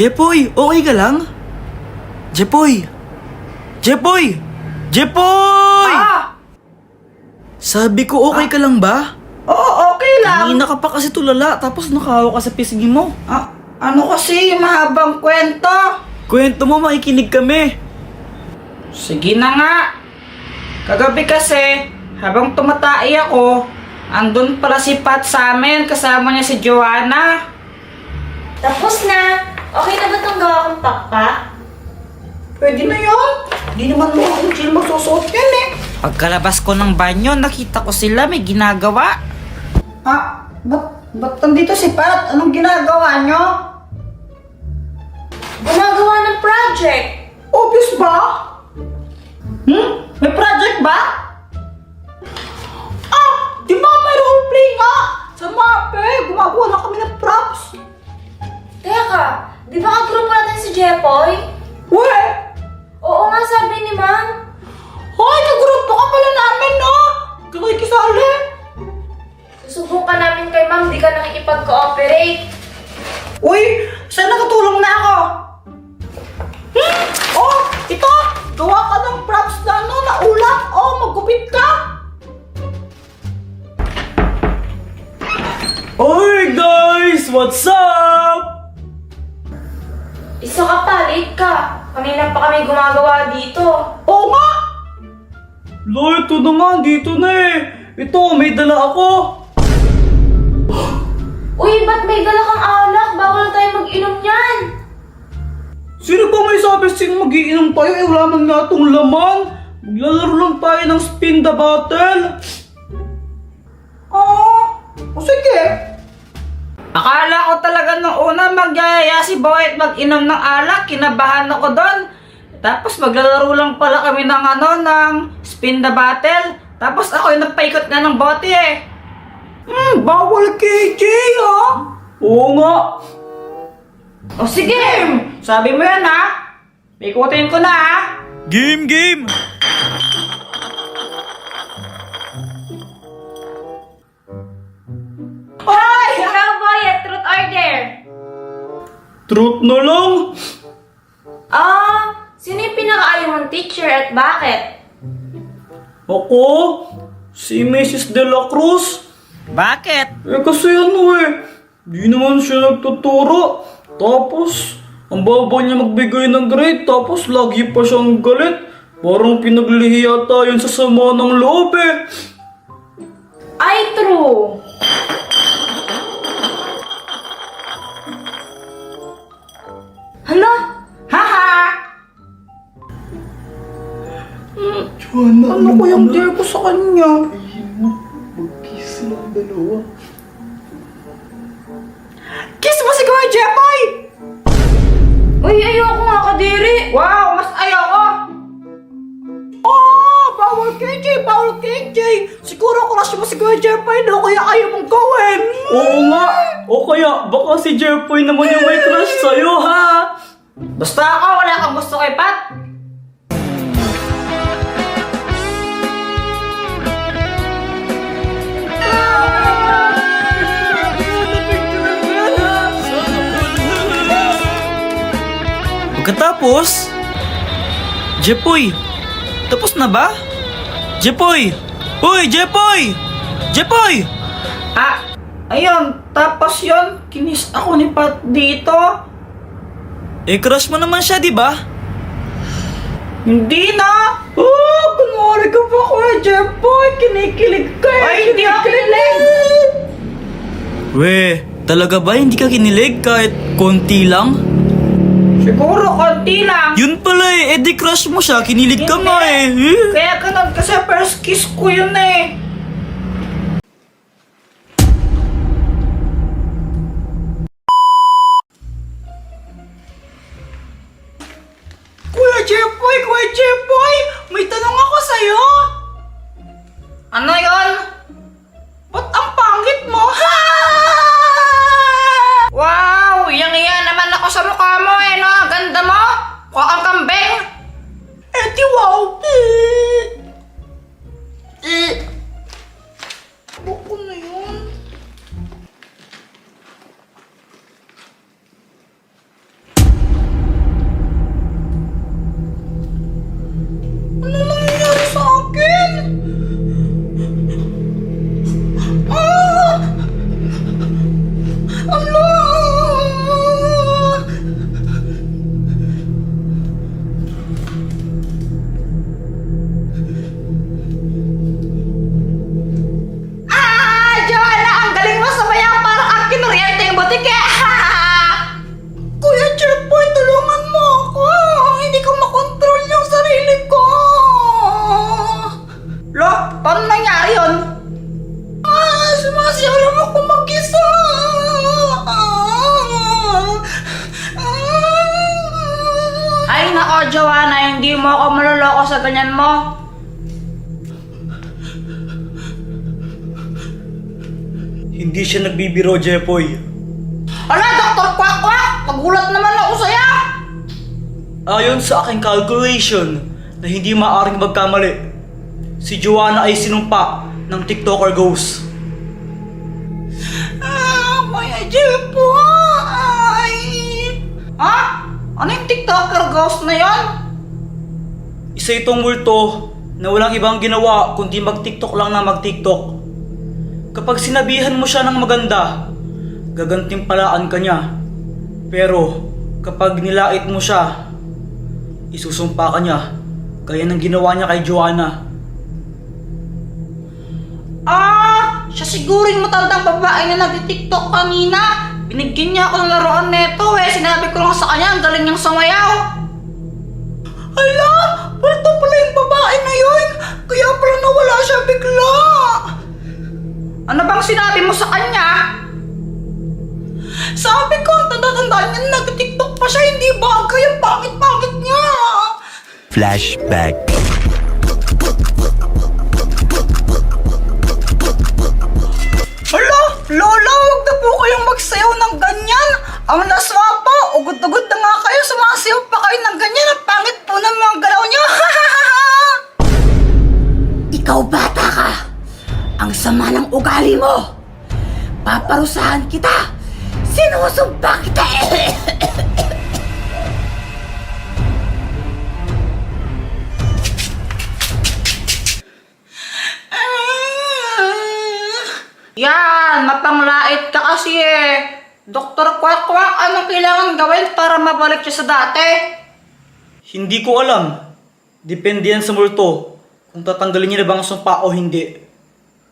Jepoy, okay ka lang? Jepoy! Jepoy! Jepoy! Ah! Sabi ko okay ka lang ba? Oo, okay lang. Kanina ka pa kasi tulala, tapos nakahawa ka sa pisngi mo. Ano kasi, mahabang kwento. Kwento mo, makikinig kami. Sige na nga. Kagabi kasi, habang tumatai ako, andun pala si Pat sa amin, kasama niya si Joanna. Tapos na! Okay na ba itong gawa kong pakpak? Pwede na yun. Di naman mo ang chill magsusuot yan eh. Pagkalabas ko ng banyo, nakita ko sila may ginagawa. Ba't nandito si Pat? Anong ginagawa nyo? Gumagawa ng project! Obvious ba? May project ba? Di ba may roleplay nga? Sa MAPE, gumagawa na kami ng props. Teka, di ba kagrupo natin si Jepoy? We! Oo nga, sabi ni Ma'am. Hoy, kagrupo ka pala namin, no? Kakikisali. Susubukan namin kay Ma'am, di ka nakikipag-cooperate. Uy, saan nakatulong na ako? Oh, ito! Gawa ka ng props na ano, na ulap. Oh, magupit ka. Oy guys, what's up? Isa ka pa, late ka. Kanina pa kami gumagawa dito. Oo nga. Lo, ito naman, dito na eh. Ito, may dala ako. Uy, ba't may dala kang alak? Bawal tayo mag-inom yan. Sino ba may sabi sing magiinom tayo? Eh, wala man nga itong laman. Maglalaro lang tayo ng spin the bottle. O sige. Akala ko talaga nung una magyayaya si Boy at mag-inom ng alak, kinabahan ako doon. Tapos maglalaro lang pala kami ng ng spin the bottle. Tapos ako yung nagpaikot nga ng bote eh. Bawal KJ, ah. Oo nga. O sige, sabi mo yan ha. Paikutin ko na ha. Game, game. Hoy! Ikaw, Boy, at truth order. Truth na lang. Sino yung pinakaayaw mong teacher at bakit? Ako? Si Mrs. De La Cruz. Bakit? Eh kasi ano eh, di naman siya nagtuturo. Tapos, ang baba niya magbigay ng grade, tapos lagi pa siyang galit. Parang pinaglihi yata yun sa sama ng loob eh. Ay, true. Hala? Haha! Joanna, Ano ko yung dear ko sa kanya? Mag-kiss lang dalawa. Kiss mo si Kuya Jepoy! Uy, ayoko nga, kadiri. Wow, mas ayoko! Bawal KJ, bawal KJ! Siguro crush mo si Kuya Jepoy, no? Kaya ayaw mong gawin! Oo nga, o kaya baka si Jeffoy naman yung may crush sa'yo ha. Basta ako, wala kang gusto kay Pat. Pagkatapos, Jepoy, tapos na ba? Jepoy! Uy, Jepoy! Jepoy! Ayun, tapos yun, kinis ako ni Pat dito. Eh, crush mo naman siya, di ba? Hindi na! Kunwari ka pa, Kuya Jepoy! Kinikilig ka eh! Ay, hindi ako kinilig! We, talaga ba hindi ka kinilig kahit konti lang? Siguro, konti lang. Yun pala eh, di crush mo siya, kinilig ka Hindi. nga eh. Kaya ganun, kasi first kiss ko yun eh. Kuya Jepoy! May tanong ako sa'yo! Ano yun? Ba't ang pangit mo? Ha! Wow! Yang naman ako sa mukha mo eh, no? Ganda mo! Mukha kang kambing! Eh di wow! Buko na yun. ako, Joanna. Hindi mo ako maloloko sa ganyan mo. Hindi siya nagbibiro, Jepoy. Ala, Dr. Quack-Quack! Nagulat naman ako sa'yo! Ayon sa aking calculation na hindi maaaring magkamali, si Joanna ay sinumpa ng TikToker Ghost. Kuya Jepoy! Ha? Ano yung TikToker ghost na yon? Isa itong multo na walang ibang ginawa kundi mag-TikTok lang na mag-TikTok. Kapag sinabihan mo siya ng maganda, gagantimpalaan ka niya. Pero kapag nilait mo siya, isusumpa ka niya. Gaya ng ginawa niya kay Joanna. Siya siguro yung matandang babae na nag-TikTok kanina. Binigyan niya ako ng laruan neto eh. Sinabi ko lang sa kanya, ang galing niyang sumayaw. Hala, palto pala yung babae na yun. Kaya pala nawala siya bigla. Ano bang sinabi mo sa kanya? Sabi ko, tanda-tandaan niya nag-TikTok pa siya. Hindi bagay ang pangit-pangit niya. Flashback. Hala, Lola, huwag na po kayong magsayaw ng ganyan. Ang laswa po, ugod-ugod na nga kayo, sumasayaw pa kayo ng ganyan. Ang pangit po ng mga galaw niyo. Ikaw bata ka! Ang sama ng ugali mo! Paparusahan kita! Sinusumpa kita! Yan, mapanglait ka kasi eh. Dr. Quack-Quack, anong kailangan gawin para mabalik siya sa dati? Hindi ko alam. Depende yan sa multo kung tatanggalin niya na bang sumpa o hindi.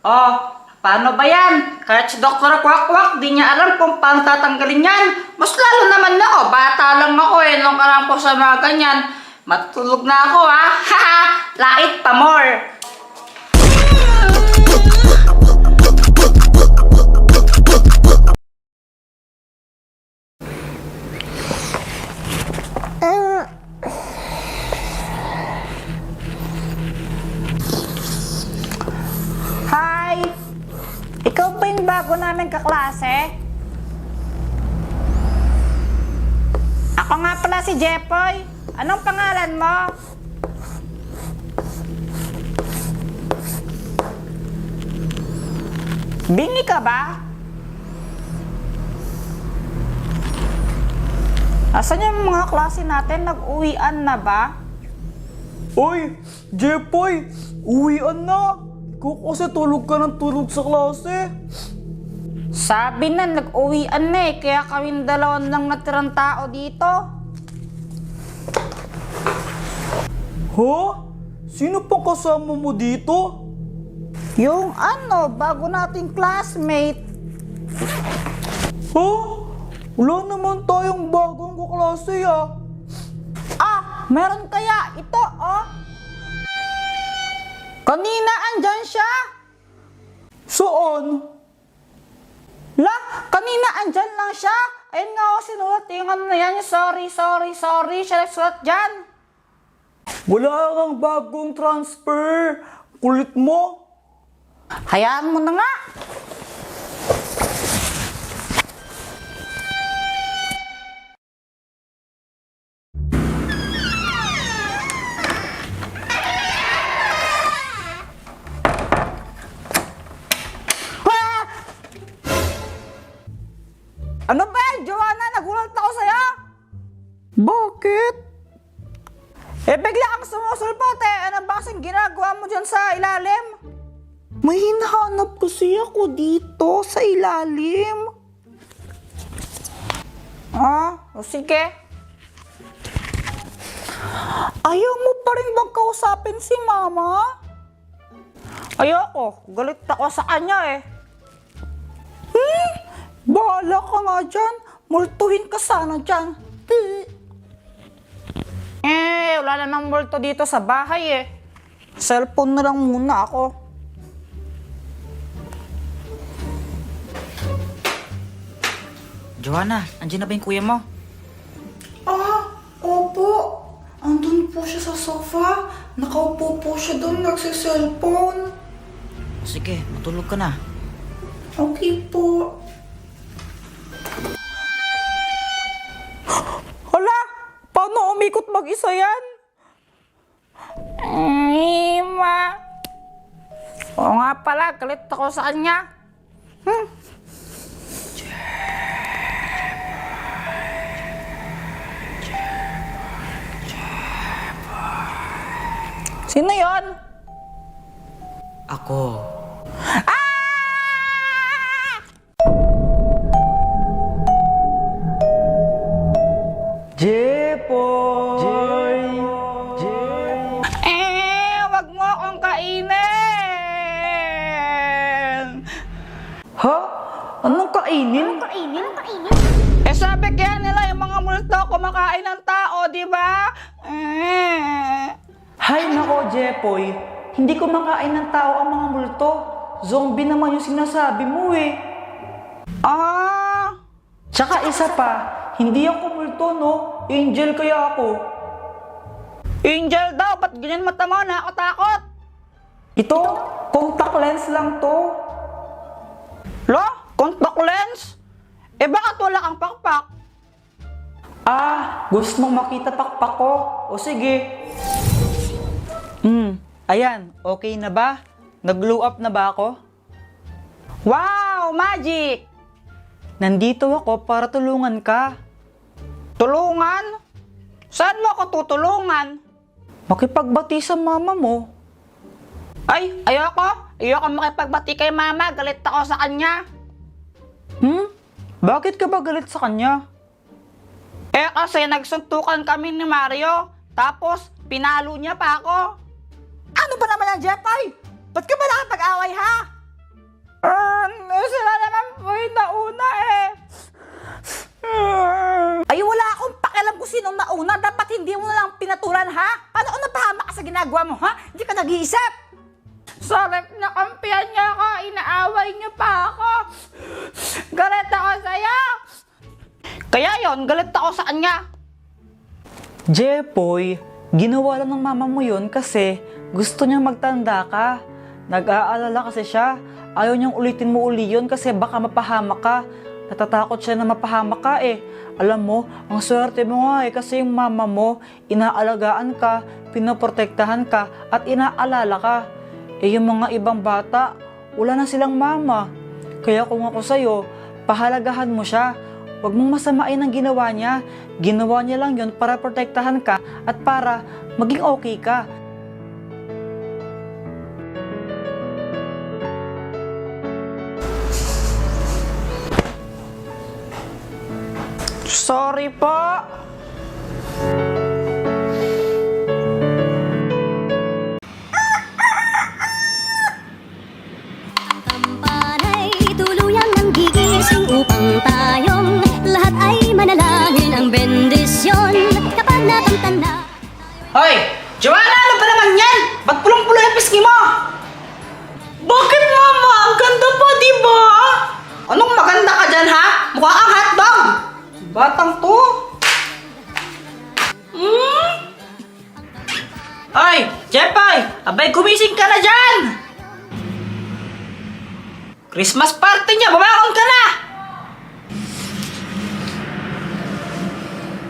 Oh, paano ba yan? Kahit si Dr. Quack-Quack, di niya alam kung paano tatanggalin yan. Mas lalo naman ako, bata lang ako eh, nung alam ko sa mga ganyan. Matutulog na ako ha, haha, lait pa more. Hi! Ikaw ba yung bago namin kaklase? Ako nga pala si Jepoy. Anong pangalan mo? Bingi ka ba? Asan yung mga klase natin? Nag-uwian na ba? Oy, Jepoy! Uwian na! Ikaw kasi tulog ka ng tulog sa klase. Sabi na, nag-uwian na eh. Kaya kaming dalawan lang natirang tao dito. Ha? Sino pang kasama mo dito? Yung ano, bago nating classmate. Ha? Wala naman tayong bagong kaklase ah. Meron kaya ito, oh. Kanina andyan siya. Saan? La, kanina andyan lang siya. Ayun nga, oh, sinulat yung ano na yan. Sorry. Siya nagsulat dyan. Wala kang bagong transfer. Kulit mo. Hayaan mo na nga. Ano ba, Joanna? Nagulat ako sa'yo. Bakit? Bigla kang sumusulpot eh. Ano ba kasing ginagawa mo dyan sa ilalim? May hinahanap kasi ako dito sa ilalim. O sige. Ayaw mo pa rin bang kausapin si Mama? Ayoko. Galit ako sa kanya eh. Bahala ka nga dyan. Multuhin ka sana dyan. Wala namang multo dito sa bahay eh. Cellphone na lang muna ako. Joanna, andyan na ba yung kuya mo? Opo. po siya sa sofa. Nakaupo po siya doon, nagsiselfone. Sige, matulog ka na. Okay po. Hala! Paano umikot mag-isa yan? Ma. Oo nga pala, galit ako sa kanya. Sino yon? Ako. Jepoy! Wag mo akong kainin! Ha? Anong kainin? Sabi kaya nila yung mga multo kumakain ng tao, di ba? Hay nako, Jepoy. Hindi kumakain ng tao ang mga multo. Zombie naman yung sinasabi mo eh. Tsaka isa pa, hindi ako multo, no? Angel kaya ako. Angel daw, ba't ganyan mata mo? Nakakatakot! Ito, contact lens lang to. Lo? Contact lens? Bakit wala kang pakpak? Gusto mong makita pakpak ko? O sige. Ayan, okay na ba? Nag-glow up na ba ako? Wow! Magic! Nandito ako para tulungan ka. Tulungan? Saan mo ako tutulungan? Makipagbati sa mama mo. Ay, ayoko. Ayoko makipagbati kay mama. Galit ako sa kanya. Bakit ka ba galit sa kanya? Kasi nagsuntukan kami ni Mario. Tapos, pinalo niya pa ako. Ano ba naman yan, Jepoy? Ba't ka ba nakapag-away, ha? Sila naman po yung nauna eh. Ay, wala akong pakialam kung sinong nauna. Dapat hindi mo na lang pinatulan, ha? Paano kung napahamak ka sa ginagawa mo, ha? Hindi ka nag-iisip. Sarap na kampiyan niya ako. Inaaway niya pa ako. Galit ako sa'yo. Kaya yon, galit ako sa kanya. Jepoy, ginawa lang ng mama mo yun kasi gusto niyang magtanda ka. Nag-aalala kasi siya. Ayaw niyang ulitin mo uli yun kasi baka mapahamak ka. Natatakot siya na mapahamak ka eh. Alam mo, ang swerte mo nga eh kasi yung mama mo, inaalagaan ka, pinoprotektahan ka, at inaalala ka. Yung mga ibang bata, wala na silang mama. Kaya kung ako sa'yo, pahalagahan mo siya. Huwag mong masamain ang ginawa niya. Ginawa niya lang yun para protektahan ka at para maging okay ka. Sorry po. Kampanay, tuluyan ng gigising upang tayong lahat ay manalangin ang bendisyon kapag nakamtan na. Hoy! Joanna, ano ba naman yan? Ba't pulong-pulo yung pisngi mo? Bakit, mama? Ang ganda pa, di ba? Anong maganda ka dyan, ha? Mukha kang hotdog! Batang to. Ay, Jepoy! Abay, gumising ka na dyan! Christmas party niya, babangon ka na!